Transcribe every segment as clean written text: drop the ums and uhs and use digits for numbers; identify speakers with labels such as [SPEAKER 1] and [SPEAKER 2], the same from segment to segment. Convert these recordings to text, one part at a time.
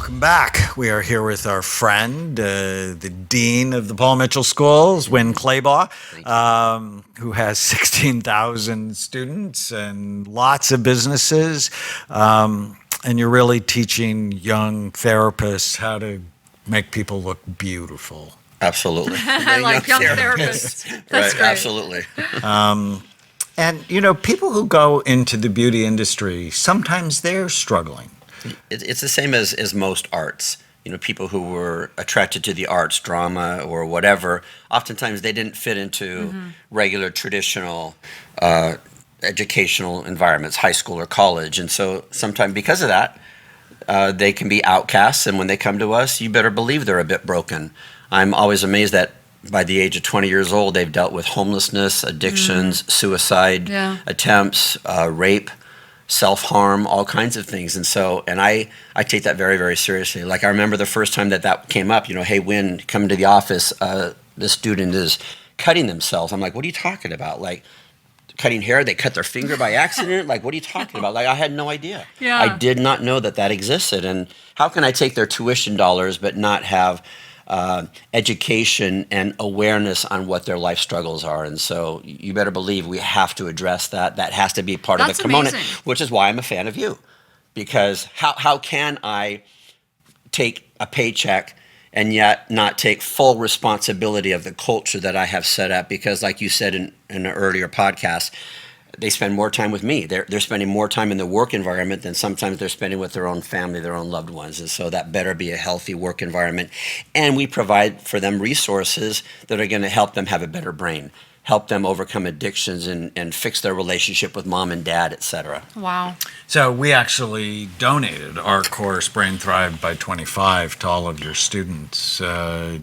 [SPEAKER 1] Welcome back. We are here with our friend, the Dean of the Paul Mitchell Schools, Winn Claybaugh, who has 16,000 students and lots of businesses. And you're really teaching young therapists how to make people look beautiful.
[SPEAKER 2] Absolutely.
[SPEAKER 3] I like young therapists. That's
[SPEAKER 2] right,
[SPEAKER 3] great.
[SPEAKER 2] absolutely.
[SPEAKER 1] And, you know, people who go into the beauty industry, sometimes they're struggling.
[SPEAKER 2] It's the same as most arts. You know, people who were attracted to the arts, drama, or whatever, oftentimes they didn't fit into regular traditional educational environments, high school or college. And so sometimes because of that, they can be outcasts. And when they come to us, you better believe they're a bit broken. I'm always amazed that by the age of 20 years old, they've dealt with homelessness, addictions, suicide attempts, rape, self-harm, all kinds of things. And so, and I take that very, very seriously. Like I remember the first time that came up, you know, hey, Winn, come to the office, this student is cutting themselves. I'm like, what are you talking about? Like cutting hair, they cut their finger by accident? Like, what are you talking about? Like, I had no idea.
[SPEAKER 3] Yeah.
[SPEAKER 2] I did not know that existed. And how can I take their tuition dollars but not have education and awareness on what their life struggles are? And so you better believe we have to address that. That has to be part of the component, which is why I'm a fan of you. Because how can I take a paycheck and yet not take full responsibility of the culture that I have set up? Because like you said in an earlier podcast, they spend more time with me. They're spending more time in the work environment than sometimes they're spending with their own family, their own loved ones. And so that better be a healthy work environment. And we provide for them resources that are going to help them have a better brain, help them overcome addictions and fix their relationship with mom and dad, et cetera.
[SPEAKER 3] Wow.
[SPEAKER 1] So we actually donated our course, Brain Thrive by 25, to all of your students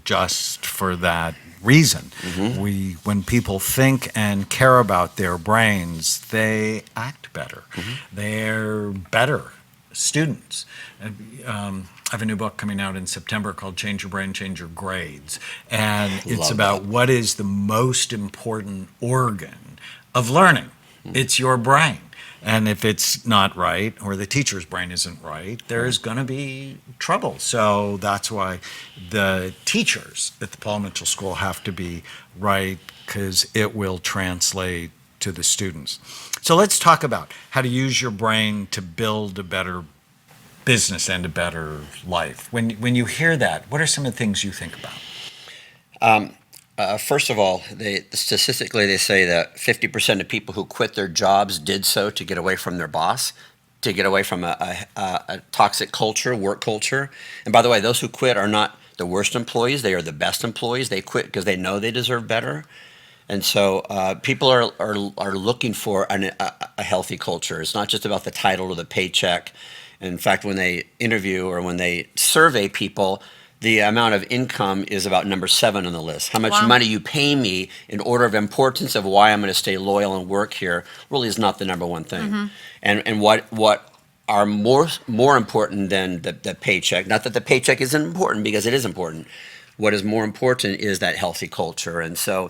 [SPEAKER 1] just for that reason. When people think and care about their brains, they act better. They're better students. I have a new book coming out in September called Change Your Brain, Change Your Grades. And it's about what is the most important organ of learning. It's your brain. And if it's not right, or the teacher's brain isn't right, there's going to be trouble. So that's why the teachers at the Paul Mitchell School have to be right, because it will translate to the students. So let's talk about how to use your brain to build a better business and a better life. When you hear that, what are some of the things you think about?
[SPEAKER 2] First of all, statistically they say that 50% of people who quit their jobs did so to get away from their boss, to get away from a toxic culture, work culture. And by the way, those who quit are not the worst employees. They are the best employees. They quit because they know they deserve better. And so people are looking for a healthy culture. It's not just about the title or the paycheck. In fact, when they interview or when they survey people, the amount of income is about number 7 on the list. How much money you pay me in order of importance of why I'm going to stay loyal and work here really is not the number one thing. And what are more important than the paycheck, not that the paycheck isn't important, because it is important. What is more important is that healthy culture. And so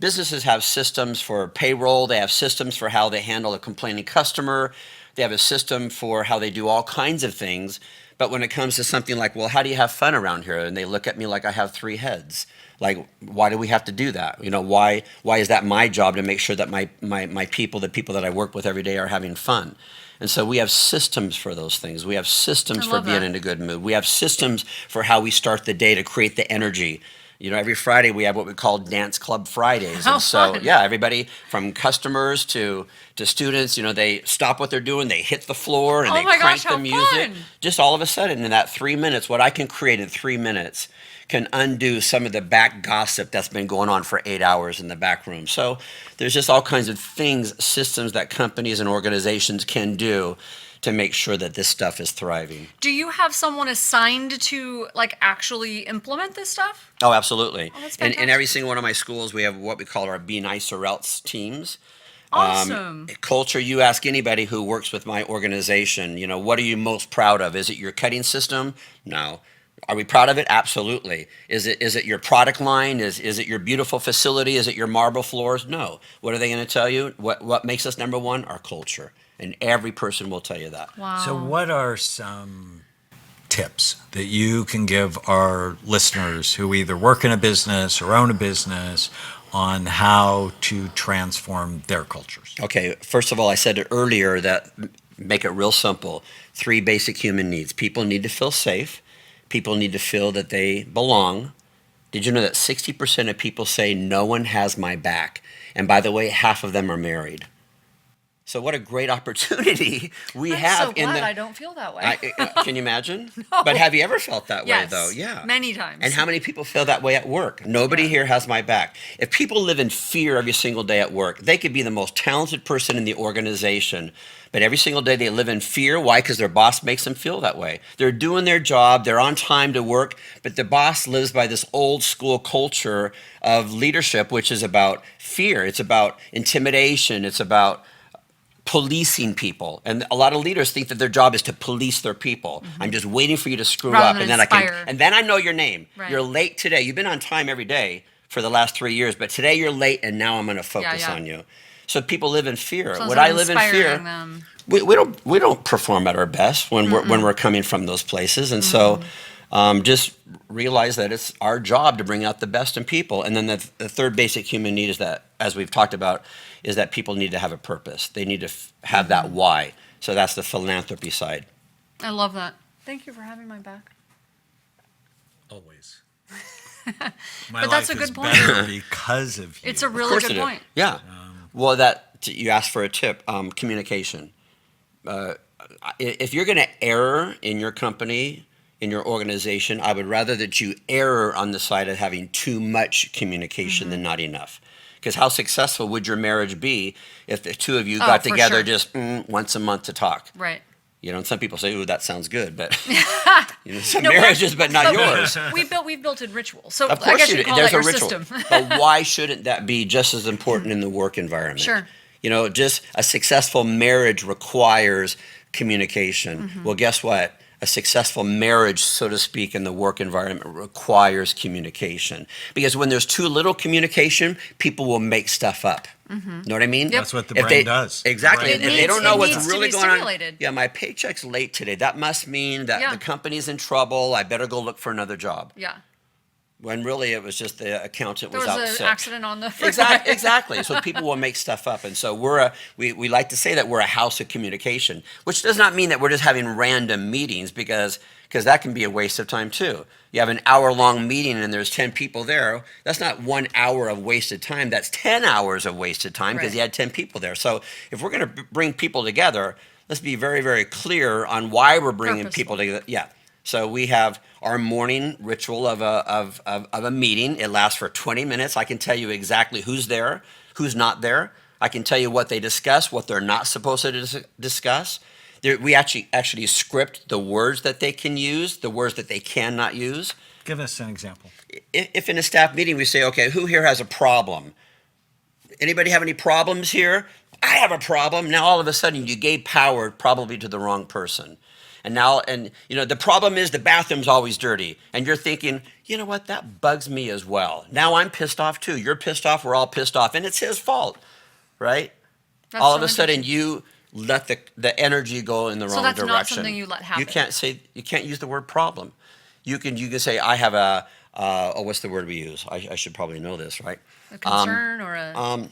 [SPEAKER 2] businesses have systems for payroll. They have systems for how they handle a complaining customer. They have a system for how they do all kinds of things. But when it comes to something like, well, how do you have fun around here? And they look at me like I have 3 heads. Like, why do we have to do that? You know, why is that my job to make sure that my people, the people that I work with every day, are having fun? And so we have systems for those things. We have systems for being in a good mood. We have systems for how we start the day to create the energy. You know, every Friday we have what we call Dance Club Fridays. And so, yeah, everybody from customers to students, you know, they stop what they're doing, they hit the floor, and they crank the music. Just all of a sudden, in that 3 minutes, what I can create in 3 minutes can undo some of the back gossip that's been going on for 8 hours in the back room. So there's just all kinds of things, systems that companies and organizations can do to make sure that this stuff is thriving.
[SPEAKER 3] Do you have someone assigned to like actually implement this stuff?
[SPEAKER 2] Oh, absolutely.
[SPEAKER 3] Oh, that's
[SPEAKER 2] in every single one of my schools, we have what we call our Be Nice or Else teams.
[SPEAKER 3] Awesome.
[SPEAKER 2] Culture, you ask anybody who works with my organization, you know, what are you most proud of? Is it your cutting system? No. Are we proud of it? Absolutely. Is it your product line? Is it your beautiful facility? Is it your marble floors? No. What are they going to tell you? What makes us number one? Our culture. And every person will tell you that.
[SPEAKER 3] Wow.
[SPEAKER 1] So what are some tips that you can give our listeners who either work in a business or own a business on how to transform their cultures?
[SPEAKER 2] Okay, first of all, I said it earlier that make it real simple. 3 basic human needs. People need to feel safe. People need to feel that they belong. Did you know that 60% of people say no one has my back? And by the way, half of them are married. So what a great opportunity we have
[SPEAKER 3] so
[SPEAKER 2] in
[SPEAKER 3] glad
[SPEAKER 2] the.
[SPEAKER 3] I don't feel that way.
[SPEAKER 2] Can you imagine?
[SPEAKER 3] No.
[SPEAKER 2] But have you ever felt that way,
[SPEAKER 3] Yes,
[SPEAKER 2] though? Yeah.
[SPEAKER 3] many times.
[SPEAKER 2] And how many people feel that way at work? Nobody
[SPEAKER 3] Yeah.
[SPEAKER 2] here has my back. If people live in fear every single day at work, they could be the most talented person in the organization, but every single day they live in fear. Why? Because their boss makes them feel that way. They're doing their job, they're on time to work, but the boss lives by this old school culture of leadership, which is about fear. It's about intimidation. It's about policing people. And a lot of leaders think that their job is to police their people. I'm just waiting for you to screw
[SPEAKER 3] Rather
[SPEAKER 2] up,
[SPEAKER 3] than
[SPEAKER 2] and then
[SPEAKER 3] inspire.
[SPEAKER 2] and then I know your name.
[SPEAKER 3] Right.
[SPEAKER 2] You're late today. You've been on time every day for the last 3 years, but today you're late, and now I'm going to focus
[SPEAKER 3] yeah.
[SPEAKER 2] on you. So people live in fear.
[SPEAKER 3] So
[SPEAKER 2] Would
[SPEAKER 3] instead
[SPEAKER 2] I
[SPEAKER 3] of
[SPEAKER 2] live in fear?
[SPEAKER 3] inspiring them.
[SPEAKER 2] We don't perform at our best when we're coming from those places, and so just realize that it's our job to bring out the best in people. And then the third basic human need is that, as we've talked about, is that people need to have a purpose. They need to have that why. So that's the philanthropy side.
[SPEAKER 3] I love that. Thank you for having my back.
[SPEAKER 1] Always.
[SPEAKER 3] But that's a good point.
[SPEAKER 1] Better because of you.
[SPEAKER 3] It's a
[SPEAKER 2] Of
[SPEAKER 3] really
[SPEAKER 2] course
[SPEAKER 3] good
[SPEAKER 2] it is.
[SPEAKER 3] point.
[SPEAKER 2] Yeah. Well, you asked for a tip. Communication. If you're going to err in your company, in your organization, I would rather that you err on the side of having too much communication than not enough. Because how successful would your marriage be if the two of you got
[SPEAKER 3] for
[SPEAKER 2] together
[SPEAKER 3] sure.
[SPEAKER 2] just once a month to talk?
[SPEAKER 3] Right.
[SPEAKER 2] You know, and some people say, "Ooh, that sounds good," but some
[SPEAKER 3] No,
[SPEAKER 2] marriages, but not yours.
[SPEAKER 3] We've built in ritual. So
[SPEAKER 2] Of
[SPEAKER 3] I
[SPEAKER 2] course
[SPEAKER 3] guess
[SPEAKER 2] you
[SPEAKER 3] you
[SPEAKER 2] do.
[SPEAKER 3] call
[SPEAKER 2] There's
[SPEAKER 3] that
[SPEAKER 2] a
[SPEAKER 3] your
[SPEAKER 2] ritual.
[SPEAKER 3] system.
[SPEAKER 2] But why shouldn't that be just as important in the work environment?
[SPEAKER 3] Sure.
[SPEAKER 2] You know, just a successful marriage requires communication. Well, guess what? A successful marriage, so to speak, in the work environment requires communication. Because when there's too little communication, people will make stuff up. Know what I mean?
[SPEAKER 1] That's what the
[SPEAKER 2] If
[SPEAKER 1] brain does.
[SPEAKER 2] Exactly.
[SPEAKER 1] The brain
[SPEAKER 2] If they don't know
[SPEAKER 3] it
[SPEAKER 2] what's
[SPEAKER 3] needs to
[SPEAKER 2] really
[SPEAKER 3] be
[SPEAKER 2] going
[SPEAKER 3] stimulated.
[SPEAKER 2] on. Yeah, my paycheck's late today. That must mean that
[SPEAKER 3] Yeah.
[SPEAKER 2] the company's in trouble. I better go look for another job.
[SPEAKER 3] Yeah.
[SPEAKER 2] When really it was just the accountant
[SPEAKER 3] There
[SPEAKER 2] was
[SPEAKER 3] was
[SPEAKER 2] out
[SPEAKER 3] an
[SPEAKER 2] sick.
[SPEAKER 3] accident on the
[SPEAKER 2] Exactly. So people will make stuff up, and so we like to say that we're a house of communication, which does not mean that we're just having random meetings because that can be a waste of time too. You have an hour-long meeting and there's 10 people there. That's not 1 hour of wasted time. That's 10 hours of wasted time because
[SPEAKER 3] Right.
[SPEAKER 2] you had 10 people there. So if we're going to bring people together, let's be very, very clear on why we're bringing people together. Yeah. So we have our morning ritual of a meeting. It lasts for 20 minutes. I can tell you exactly who's there, who's not there. I can tell you what they discuss, what they're not supposed to discuss. We actually script the words that they can use, the words that they cannot use.
[SPEAKER 1] Give us an example.
[SPEAKER 2] If in a staff meeting we say, okay, who here has a problem? Anybody have any problems here? I have a problem. Now all of a sudden you gave power probably to the wrong person. And the problem is the bathroom's always dirty. And you're thinking, you know what, that bugs me as well. Now I'm pissed off too. You're pissed off, we're all pissed off, and it's his fault, right?
[SPEAKER 3] That's
[SPEAKER 2] all
[SPEAKER 3] so
[SPEAKER 2] of a sudden
[SPEAKER 3] interesting.
[SPEAKER 2] you let the energy go in the wrong
[SPEAKER 3] that's
[SPEAKER 2] direction.
[SPEAKER 3] not something you let happen.
[SPEAKER 2] You can't use the word problem. You can say I have what's the word we use? I should probably know this, right?
[SPEAKER 3] A concern or a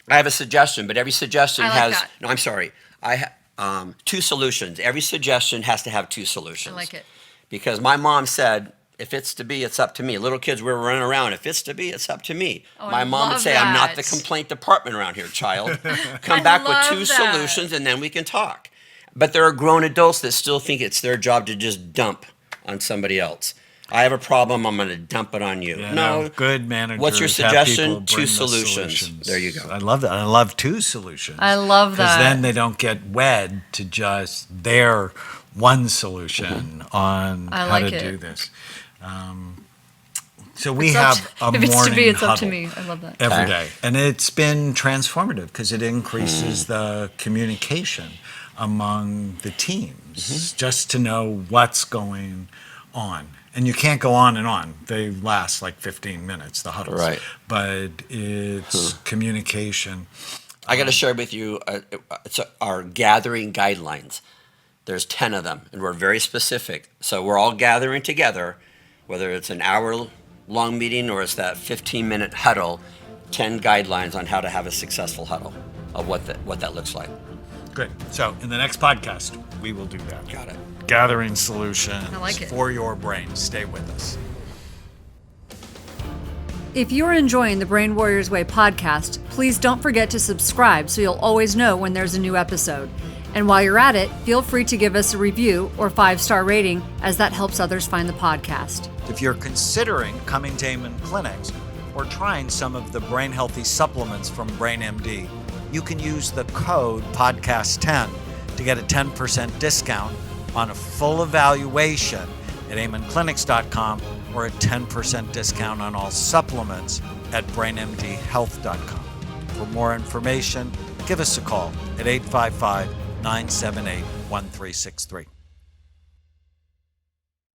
[SPEAKER 2] I have a suggestion, but every suggestion
[SPEAKER 3] I like
[SPEAKER 2] has
[SPEAKER 3] that.
[SPEAKER 2] no. I'm sorry. Two solutions. Every suggestion has to have two solutions.
[SPEAKER 3] I like it.
[SPEAKER 2] Because my mom said, if it's to be, it's up to me. Little kids were running around. If it's to be, it's up to me.
[SPEAKER 3] Oh, I
[SPEAKER 2] my mom would
[SPEAKER 3] love
[SPEAKER 2] say, I'm not the
[SPEAKER 3] that.
[SPEAKER 2] complaint department around here, child. Come
[SPEAKER 3] I
[SPEAKER 2] back with
[SPEAKER 3] love
[SPEAKER 2] two
[SPEAKER 3] that.
[SPEAKER 2] solutions and then we can talk. But there are grown adults that still think it's their job to just dump on somebody else. I have a problem, I'm going to dump it on you.
[SPEAKER 1] Yeah,
[SPEAKER 2] no.
[SPEAKER 1] good managers.
[SPEAKER 2] What's your
[SPEAKER 1] have
[SPEAKER 2] suggestion?
[SPEAKER 1] people bring
[SPEAKER 2] Two
[SPEAKER 1] the
[SPEAKER 2] solutions. There you go.
[SPEAKER 1] I love that. I love two solutions.
[SPEAKER 3] I love
[SPEAKER 1] Because
[SPEAKER 3] that.
[SPEAKER 1] then they don't get wed to just their one solution on
[SPEAKER 3] I
[SPEAKER 1] how
[SPEAKER 3] like
[SPEAKER 1] to
[SPEAKER 3] it.
[SPEAKER 1] do this. So we
[SPEAKER 3] It's up
[SPEAKER 1] have
[SPEAKER 3] to-
[SPEAKER 1] a
[SPEAKER 3] if it's
[SPEAKER 1] morning
[SPEAKER 3] to be, it's up to
[SPEAKER 1] huddle
[SPEAKER 3] me. I love that.
[SPEAKER 1] every
[SPEAKER 2] Okay.
[SPEAKER 1] day. And it's been transformative because it increases the communication among the teams just to know what's going on. And you can't go on and on. They last like 15 minutes, the huddles.
[SPEAKER 2] Right.
[SPEAKER 1] But it's communication.
[SPEAKER 2] I got to share with you it's our gathering guidelines. There's 10 of them, and we're very specific. So we're all gathering together, whether it's an hour-long meeting or it's that 15-minute huddle, 10 guidelines on how to have a successful huddle of what that looks like.
[SPEAKER 1] Great. So in the next podcast, we will do that.
[SPEAKER 2] Got it.
[SPEAKER 1] Gathering solutions
[SPEAKER 3] I like it.
[SPEAKER 1] for your brain. Stay with us.
[SPEAKER 3] If you're enjoying the Brain Warriors Way podcast, please don't forget to subscribe so you'll always know when there's a new episode. And while you're at it, feel free to give us a review or 5-star rating, as that helps others find the podcast.
[SPEAKER 1] If you're considering coming to Amen Clinics or trying some of the brain healthy supplements from BrainMD, you can use the code podcast10 to get a 10% discount on a full evaluation at amenclinics.com or a 10% discount on all supplements at brainmdhealth.com. For more information, give us a call at 855-978-1363.